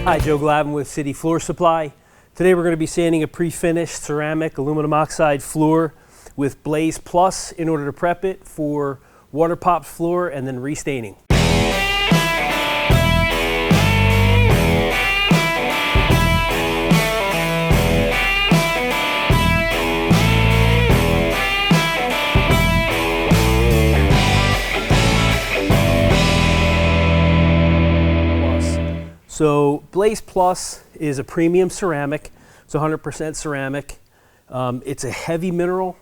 Hi, Joe Glavin with City Floor Supply. Today we're going to be sanding a pre-finished ceramic aluminum oxide floor with Blaze Plus in order to prep it for water popped floor and then restaining. So Blaze Plus is a premium ceramic. It's 100% ceramic. It's a heavy mineral,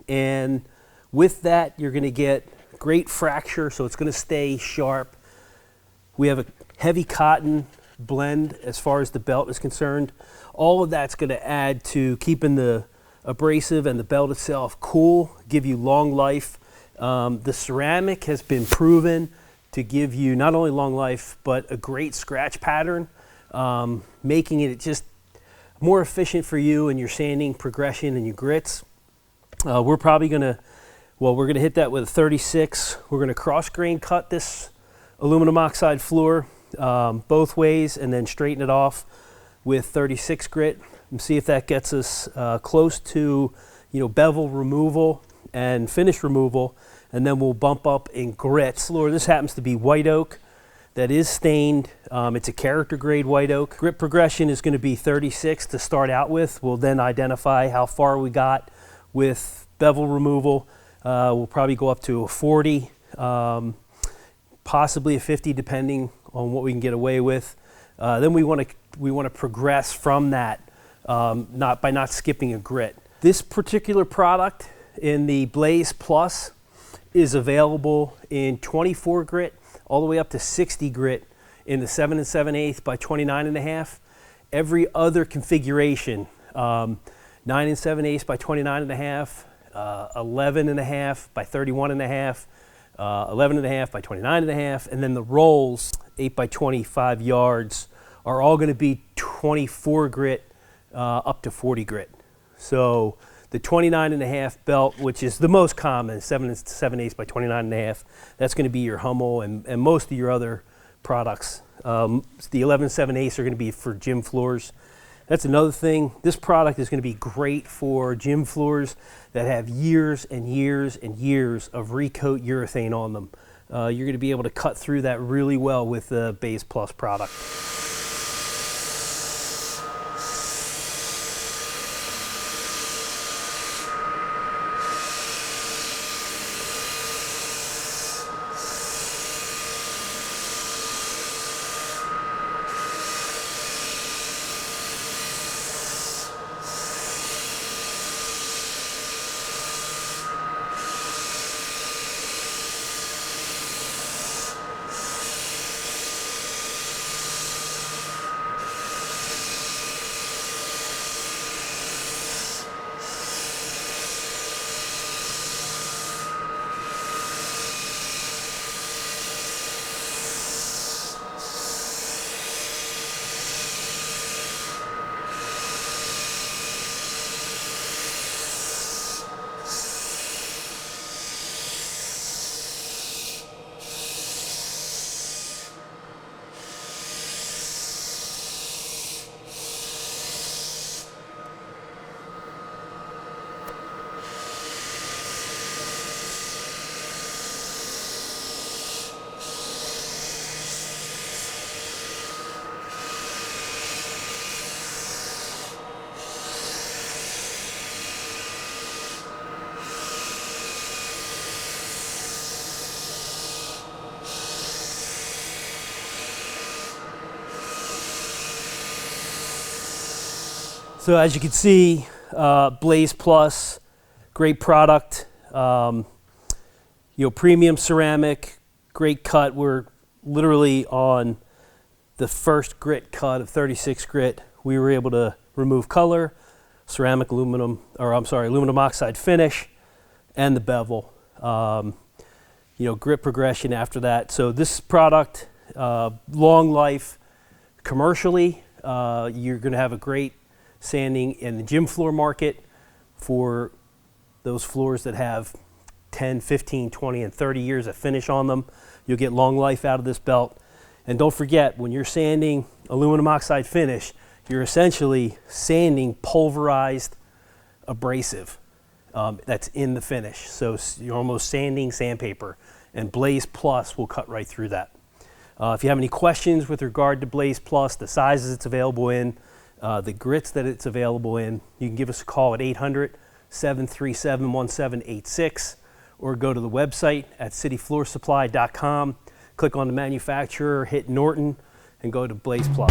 and with that you're going to get great fracture, so it's going to stay sharp. We have a heavy cotton blend as far as the belt is concerned. All of that's going to add to keeping the abrasive and the belt itself cool, give you long life. The ceramic has been proven to give you not only long life, but a great scratch pattern, making it just more efficient for you and your sanding progression and your grits. We're probably gonna hit that with a 36. We're gonna cross grain cut this aluminum oxide floor both ways and then straighten it off with 36 grit and see if that gets us close to, bevel removal and finish removal. And then we'll bump up in grits. This happens to be white oak that is stained. It's a character grade white oak. Grit progression is going to be 36 to start out with. We'll then identify how far we got with bevel removal. We'll probably go up to a 40, possibly a 50, depending on what we can get away with. Then we want to progress from that, not skipping a grit. This particular product in the Blaze Plus is available in 24 grit all the way up to 60 grit in the 7 7/8 by 29.5. Every other configuration, 9 7/8 by 29.5, 11.5 by 31.5, 11.5 by 29.5, and then the rolls 8 by 25 yards are all going to be 24 grit up to 40 grit. So the 29.5 belt, which is the most common, 7 7/8 by 29.5, that's going to be your Hummel and most of your other products. The 11 7/8 are going to be for gym floors. That's another thing. This product is going to be great for gym floors that have years and years and years of recoat urethane on them. You're going to be able to cut through that really well with the Blaze Plus product. So as you can see, Blaze Plus, great product. Premium ceramic, great cut. We're literally on the first grit cut of 36 grit. We were able to remove color, aluminum oxide finish, and the bevel. Grit progression after that. So this product, long life commercially. You're going to have a great sanding in the gym floor market for those floors that have 10, 15, 20, and 30 years of finish on them. You'll get long life out of this belt. And don't forget, when you're sanding aluminum oxide finish, you're essentially sanding pulverized abrasive that's in the finish. So you're almost sanding sandpaper, and Blaze Plus will cut right through that. If you have any questions with regard to Blaze Plus, the sizes it's available in, the grits that it's available in, you can give us a call at 800-737-1786 or go to the website at cityfloorsupply.com, click on the manufacturer, hit Norton, and go to Blaze Plus.